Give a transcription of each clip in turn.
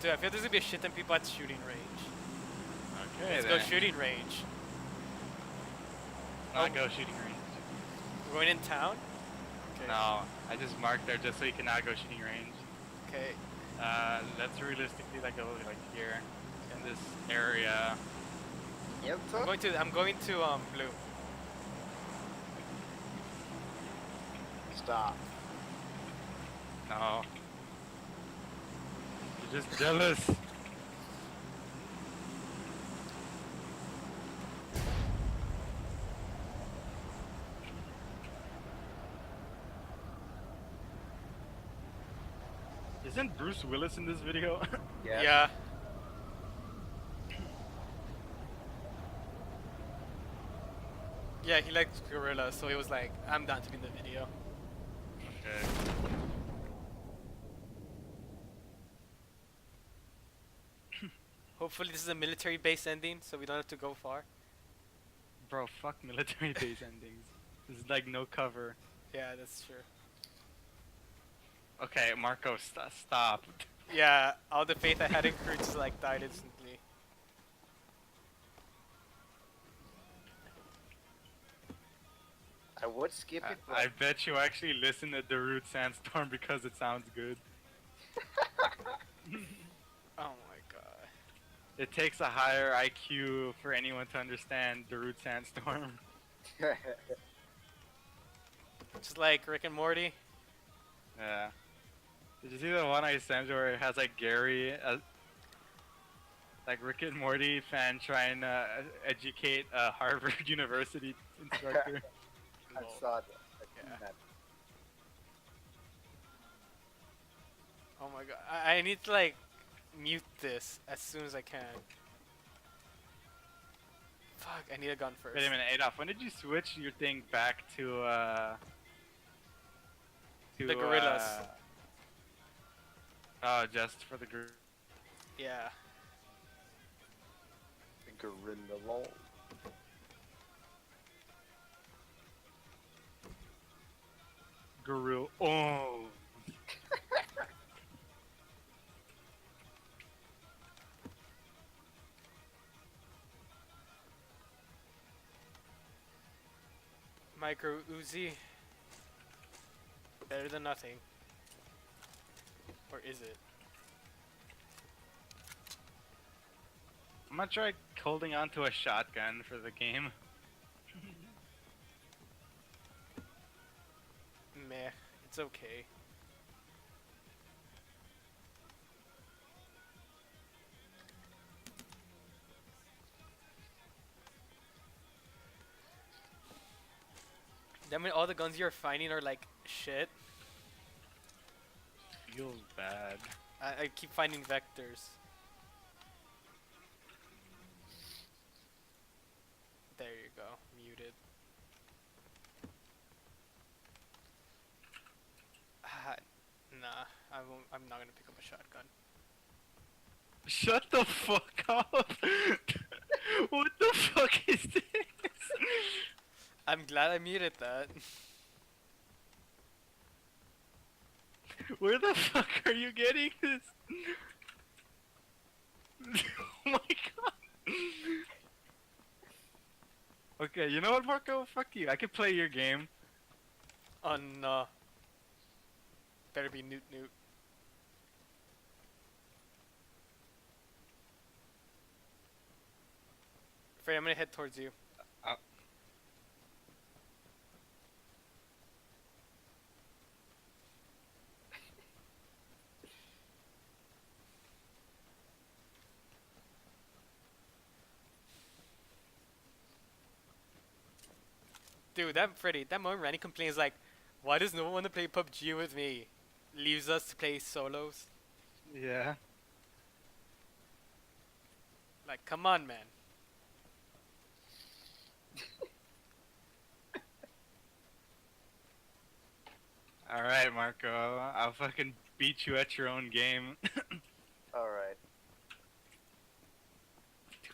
Dude, I feel there's gonna be a shit ton of people at shooting range. Okay, Let's then. go shooting range. Not go shooting range. We're going in town? Okay. No, I just marked there just so you cannot go shooting range. Okay. Let's realistically like go like here in this area. Yep. I'm going to blue. Stop. No. You're just jealous. Isn't Bruce Willis in this video? Yeah. Yeah. Yeah, he likes gorillas, so he was like, I'm down to be in the video. Okay. Hopefully this is a military base ending, so we don't have to go far. Bro, fuck military base endings. This is like no cover. Yeah, that's true. Okay, Marco, stop. Yeah, all the faith I had in crew just like died instantly. I would skip it, but I bet you actually listen to Darude Sandstorm because it sounds good. Oh my god. It takes a higher IQ for anyone to understand Darude Sandstorm. Just like Rick and Morty. Yeah. Did you see the one I sent where it has like Gary, like Rick and Morty fan trying to educate a Harvard University instructor? I saw that. Yeah. Oh my god. I need to like mute this as soon as I can. Fuck, I need a gun first. Wait a minute, Adolf, when did you switch your thing back to The gorillas. Oh, just for the group. Yeah. The gorilla lol. Gorilla. Oh. Micro Uzi. Better than nothing. Or is it? I'm gonna try holding on to a shotgun for the game. Meh. It's okay. Then when all the guns you're finding are like shit, Feels bad. I keep finding vectors. There you go. Muted. Nah, I'm not gonna pick up a shotgun. Shut the fuck up! What the fuck is this? I'm glad I muted that. Where the fuck are you getting this? Oh my god! Okay, you know what, Marco? Fuck you. I can play your game. Oh no. Better be Newt Newt. Fred, I'm gonna head towards you. Dude, that moment Randy complains like, why does no one want to play PUBG with me? Leaves us to play solos. Yeah. Like, come on, man. Alright, Marco. I'll fucking beat you at your own game. Alright.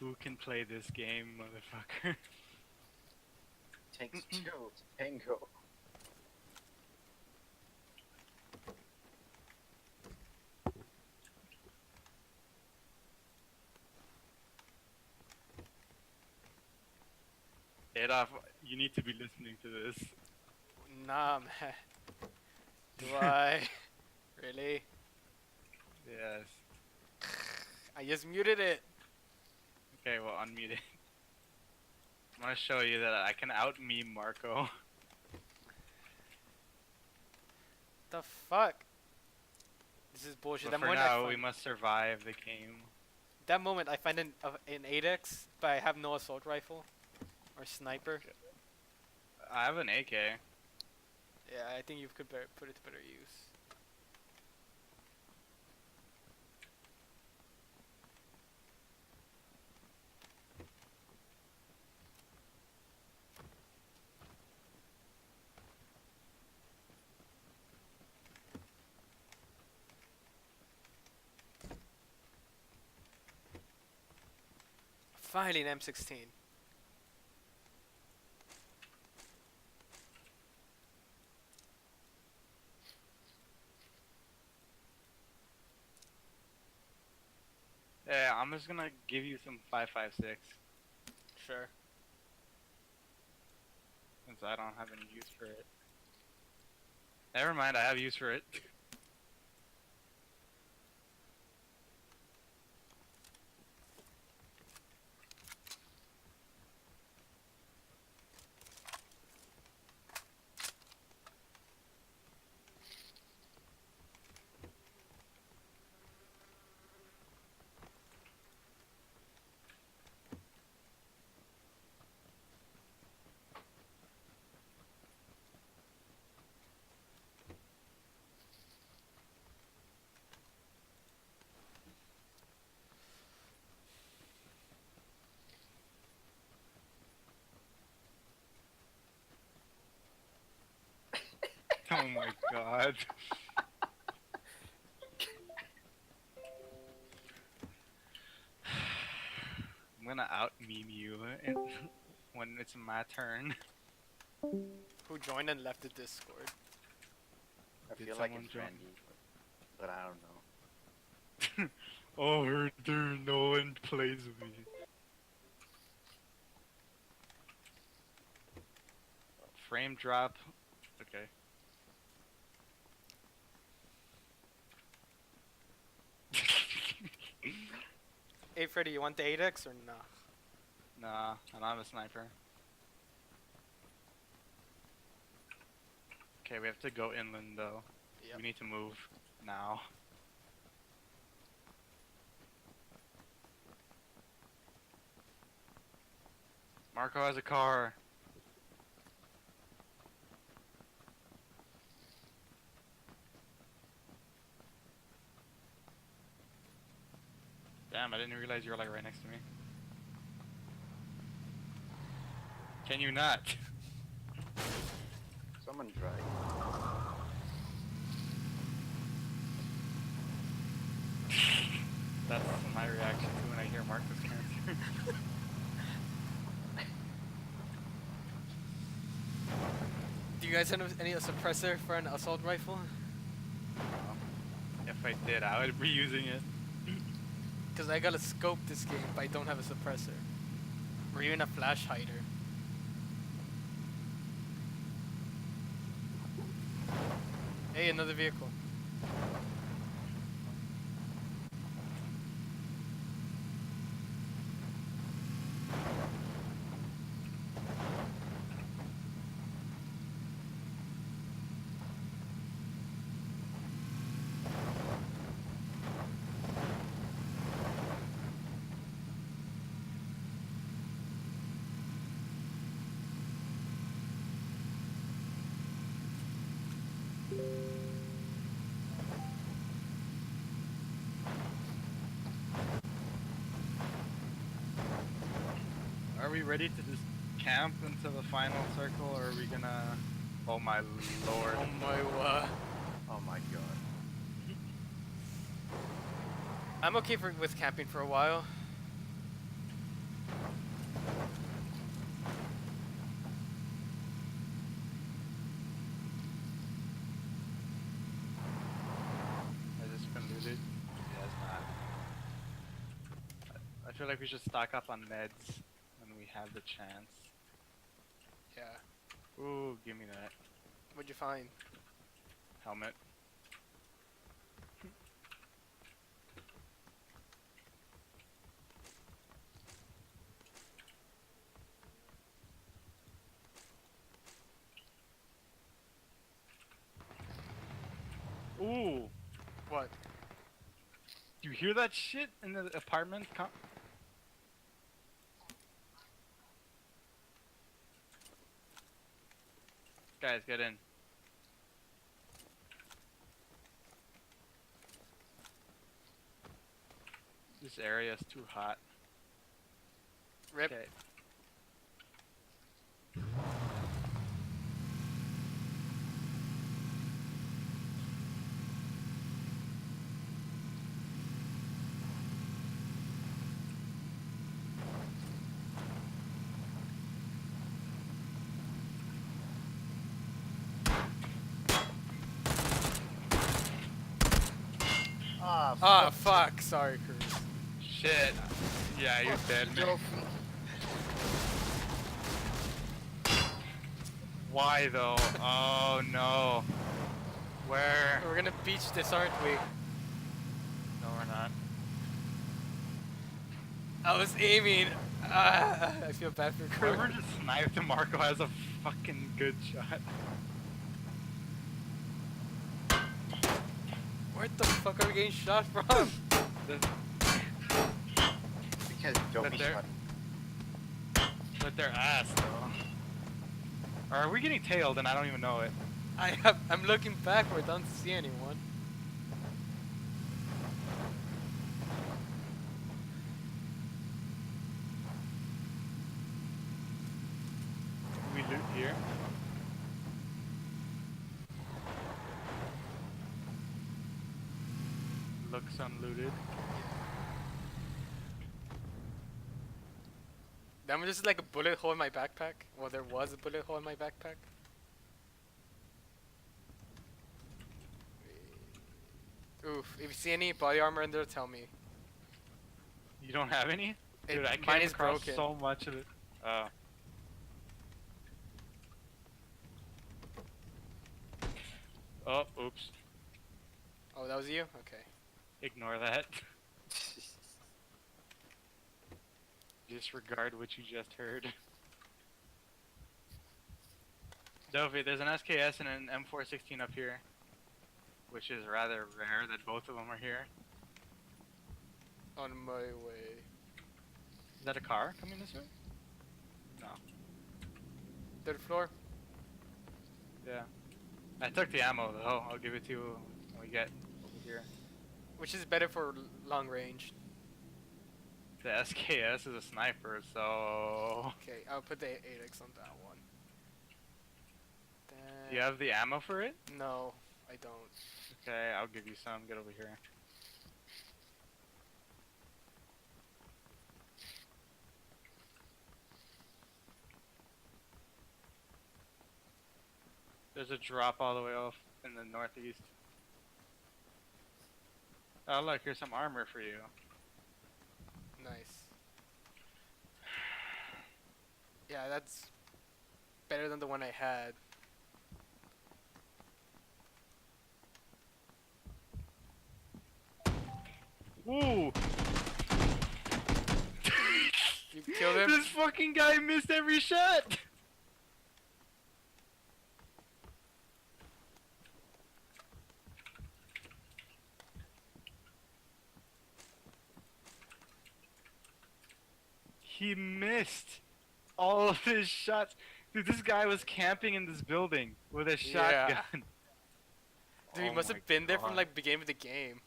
Who can play this game, motherfucker? Takes two to tango. Adolf, you need to be listening to this. Nah, man. Do I? Really? Yes. I just muted it. Okay, well, unmute it. I'm gonna show you that I can out-meme Marco. The fuck? This is bullshit. But That for moment, now, we must survive the game. that moment I find an 8x, but I have no assault rifle or sniper. Okay. I have an AK. Yeah, I think you could put it to better use. Finally, an M16. Yeah, I'm just gonna give you some 5.56 Sure. since I don't have any use for it. Never mind, I have use for it. Oh my god. I'm gonna out-meme you when it's my turn. Who joined and left the Discord? I Did feel like someone it's join? Randy, but I don't know. Oh, there no one plays with me. Frame drop. Okay. Hey Freddy, you want the 8x or nah? Nah, I don't have a sniper. Okay, we have to go inland though. Yep. We need to move now. Marco has a car. Damn, I didn't realize you were like right next to me. Can you not? Someone drive. That's my reaction to when I hear Marco's character. Do you guys have any suppressor for an assault rifle? If I did, I would be using it. Cause I got a scope this game, but I don't have a suppressor. Or even a flash hider. Hey, another vehicle. Are we ready to just camp into the final circle, or are we gonna... Oh my lord. Oh my Oh my god. I'm okay with camping for a while. Has this been looted? It has not. I feel like we should stock up on meds when we have the chance. Yeah. Ooh, give me that What'd you find? helmet. Ooh, What? do you hear that shit in the apartment? Guys, get in. This area is too hot. Rip. Okay. Ah, Ah, fuck. Sorry, Cruz. Shit. Yeah, you're dead, man. Joffrey. Why though? Oh no. Where? We're gonna beach this, aren't we? No, we're not. I was aiming. I feel bad for Cruz. Whoever just sniped Marco has a fucking good shot. Where the fuck are we getting shot from? Because Joffrey they're- shot. But their ass though. Or are we getting tailed and I don't even know it? I'm looking backward. Don't see anyone. We loot here. Looks unlooted. That was just like a bullet hole in my backpack. Well, there was a bullet hole in my backpack. Oof. If you see any body armor in there, tell me. You don't have any? Dude, I Mine came is across broken. so much of it. Oh. Oh, oops. Oh, that was you? Okay. Ignore that. Disregard what you just heard. Dovey, there's an SKS and an M416 up here. Which is rather rare that both of them are here. On my way. Is that a car coming this way? No. Third floor? Yeah. I took the ammo though. I'll give it to you when we get over here. Which is better for long range? The SKS is a sniper, so... Okay, I'll put the 8x on that one. Do you have the ammo for it? No, I don't. Okay, I'll give you some. Get over here. There's a drop all the way off in the northeast. Oh look, here's some armor for you. Nice. Yeah, that's better than the one I had. Ooh! You killed him? This fucking guy missed every shot! He missed all of his shots. Dude, this guy was camping in this building with a Yeah. shotgun. Dude, he Oh must my have been there from God. like the beginning of the game.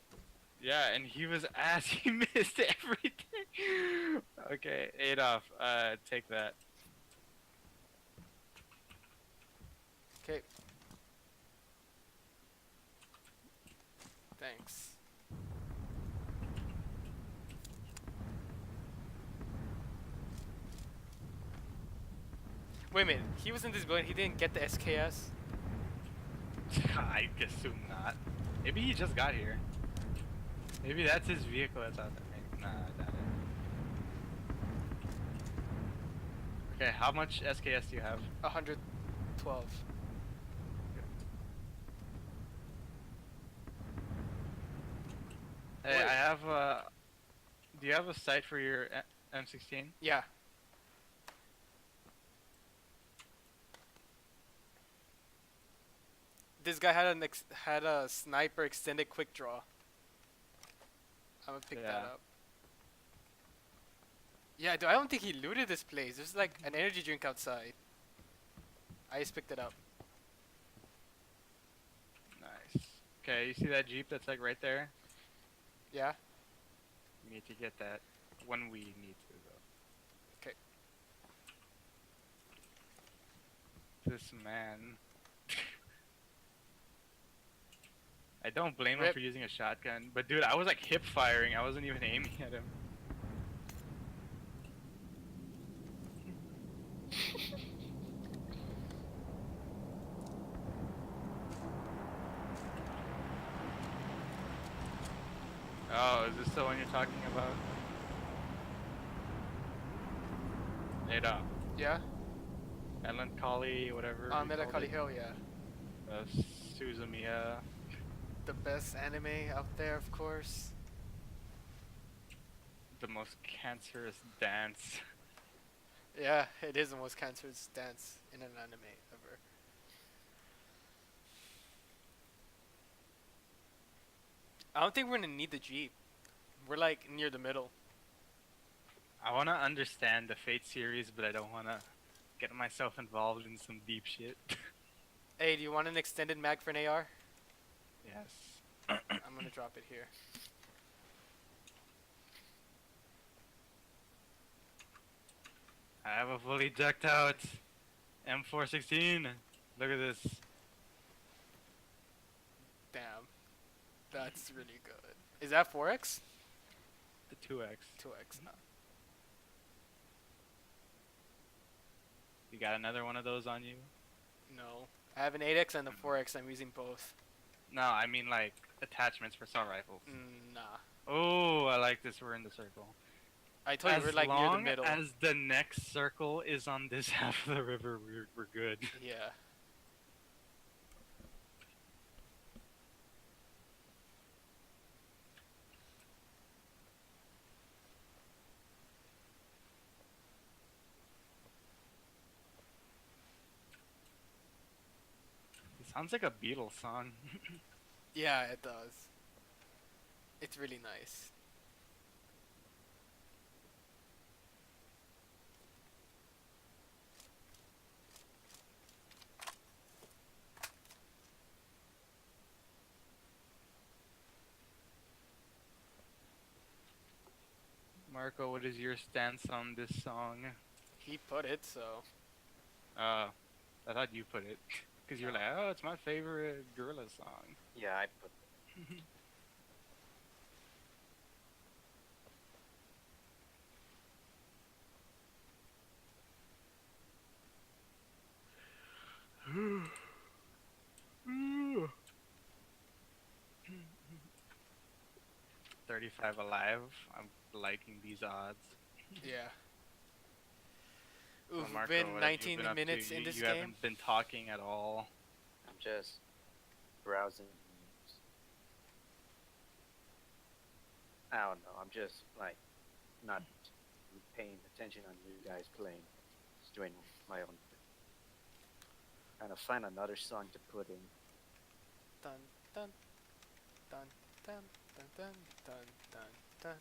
Yeah, and he was ass. He missed everything. Okay, Adolf, take that. Okay. Thanks. Wait a minute, he was in this building, he didn't get the SKS? I assume not. Maybe he just got here. Maybe that's his vehicle that's out there. Maybe. Nah, I doubt Okay, how much SKS do you have? 112. Hey, Wait. I have do you have a sight for your M16? Yeah. This guy had a sniper extended quick draw. I'm gonna pick that Yeah. up. Yeah, I don't think he looted this place. There's like an energy drink outside. I just picked it up. Nice. Okay, you see that Jeep that's like right there? Yeah? We need to get that when we need to though. 'Kay. This man. I don't blame him Rip. for using a shotgun, but dude, I was like hip firing. I wasn't even aiming at him. Oh, is this the one you're talking about? Ada. Yeah? Melancholy, whatever. you Melancholy called it. Hill, yeah. Suzumiya. The best anime out there, of course. The most cancerous dance. Yeah, it is the most cancerous dance in an anime ever. I don't think we're gonna need the Jeep. We're like near the middle. I want to understand the Fate series, but I don't want to get myself involved in some deep shit. Hey, do you want an extended mag for an AR? Yes. I'm gonna drop it here. I have a fully decked out M416. Look at this. Damn. That's really good. Is that 4X? The 2X. 2X. No. You got another one of those on you? No. I have an 8X and a 4X. I'm using both. No, I mean like attachments for assault rifles. Nah. Oh, I like this. We're in the circle. I told you we're like near the middle. As the next circle is on this half of the river, we're good. Yeah. It sounds like a Beatles song. Yeah, it does. It's really nice. Marco, what is your stance on this song? He put it, so. I thought you put it. Because you're like, oh, it's my favorite Gorilla song. Yeah, I put. $35 alive. I'm liking these odds. Yeah. So Ooh, we've Marco, been what have you 19 been up to? minutes in this you game. haven't been talking at all. I'm just browsing news. I don't know. I'm just like not paying attention on you guys playing. Just doing my own. Trying to find another song to put in. Dun dun dun dun dun dun dun dun dun.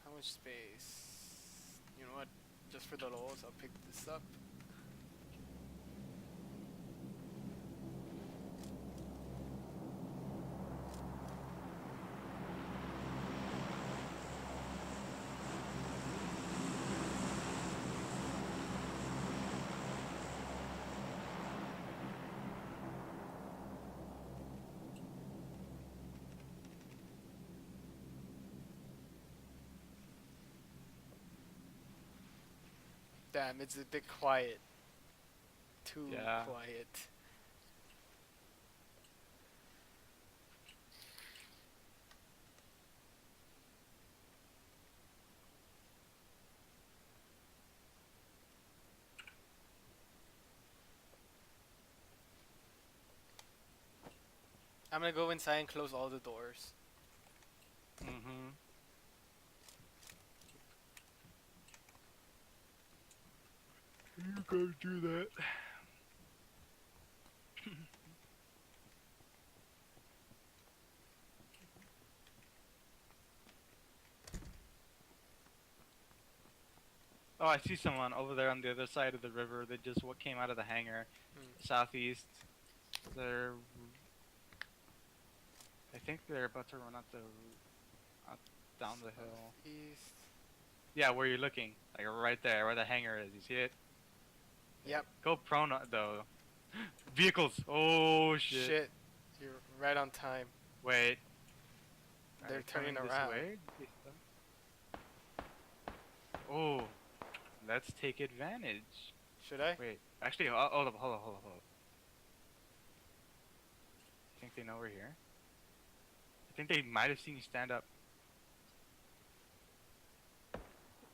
How much space? You know what? Just for the lulz, I'll pick this up. Damn, it's a bit quiet. Too Yeah. quiet. I'm gonna go inside and close all the doors. Mm-hmm. You go do that. Oh, I see someone over there on the other side of the river. They just what came out of the hangar, southeast. They're, I think they're about to run out down the hill. East. Yeah, where you're looking, like right there, where the hangar is. You see it? Yep. Go prone though. Vehicles. Oh shit. Shit. You're right on time. Wait. Are They're they turning coming around. This way? Oh, let's take advantage. Should I? Wait, actually, hold up. You think they know we're here? I think they might have seen you stand up.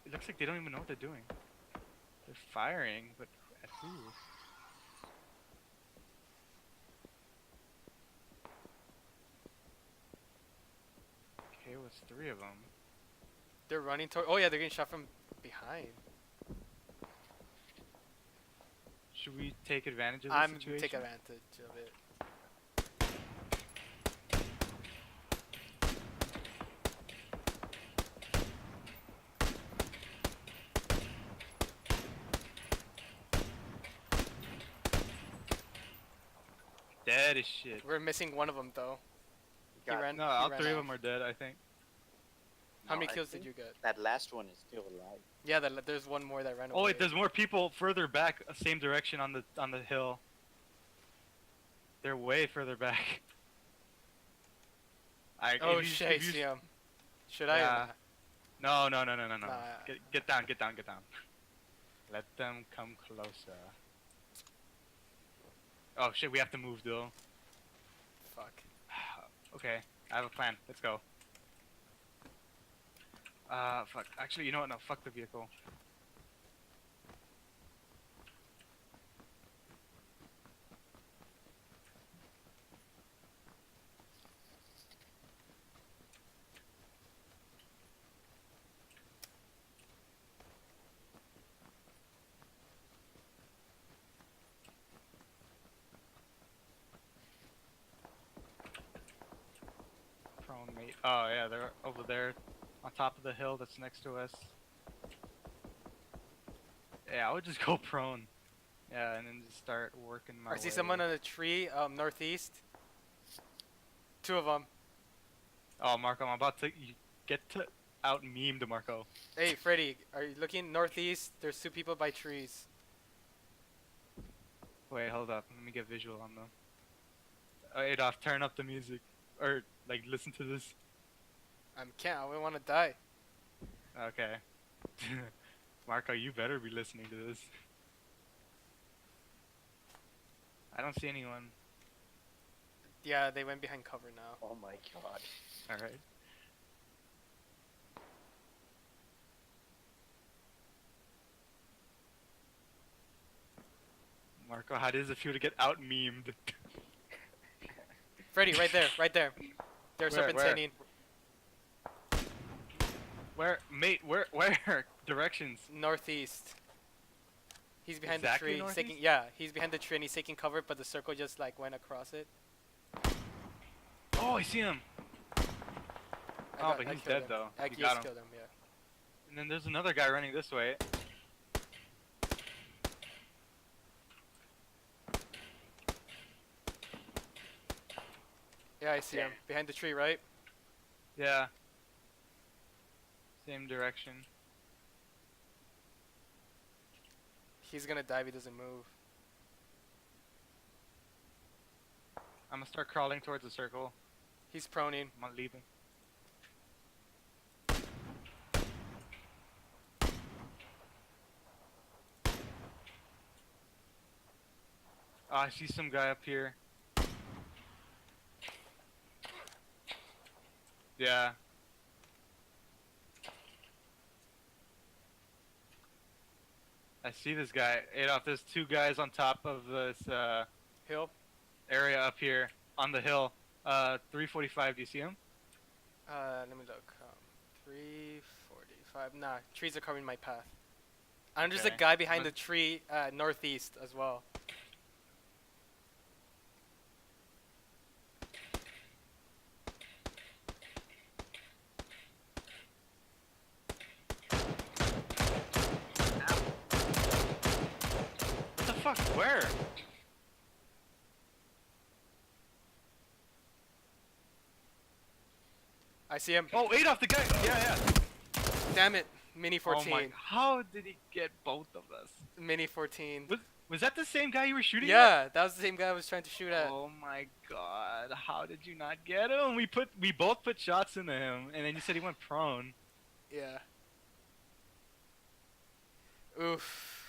It looks like they don't even know what they're doing. They're firing, but at who? Okay, what's 3 of them? They're running toward. Oh yeah, they're getting shot from behind. Should we take advantage of the I'm situation? take advantage of it. Dead as shit. We're missing one of them though. He Got- ran. No, he all ran 3 of off. them are dead, I think. How No, many I kills did think you get? That last one is still alive. Yeah, there's one more that ran away. Oh wait, there's more people further back, same direction on the hill. They're way further back. Oh if you- shit, I if you- see him. Should I? Or Yeah. not? No. Nah. Get down. Let them come closer. Oh shit, we have to move though. Fuck. Okay, I have a plan. Let's go. Fuck. Actually, you know what? No, fuck the vehicle. Prone mate. Oh yeah, they're over there, on top of the hill that's next to us. Yeah, I would just go prone. Yeah, and then just start working my I way. see someone on a tree, northeast. 2 of them. Oh, Marco, I'm about to get to out memed, Marco. Hey, Freddy, are you looking northeast? There's 2 people by trees. Wait, hold up. Let me get visual on them. Adolf, turn up the music. Or, like, listen to this. I can't. I want to die. Okay. Marco, you better be listening to this. I don't see anyone. Yeah, they went behind cover now. Oh my god. Alright. Marco, how does it feel to get out memed? Freddy, right there, right there. They're Where? serpentining. Where, mate, where, directions? Northeast. He's behind Exactly the tree. He's taking, northeast? yeah, he's behind the tree and he's taking cover, but the circle just like went across it. Oh, I see him! Oh, but he's dead, though. I You just got him. killed him, yeah. And then there's another guy running this way. Yeah, I see him. Behind the tree, right? Yeah. Same direction. He's gonna die if he doesn't move. I'm gonna start crawling towards the circle. He's proning. I'm not leaving. Oh, I see some guy up here. Yeah. I see this guy. Adolf, there's two guys on top of this Hill. area up here on the hill. 345. Do you see him? Let me look. 345. Nah, trees are covering my path. And there's a Okay. guy behind the tree northeast as well. What the fuck? Where? I see him. Oh, Adolf, the guy. Yeah. Damn it. Mini 14. Oh my. How did he get both of us? Mini 14. Was that the same guy you were shooting at? Yeah, that was the same guy I was trying to shoot at. Oh my god, how did you not get him? We both put shots into him, and then you said he went prone. Yeah. Oof.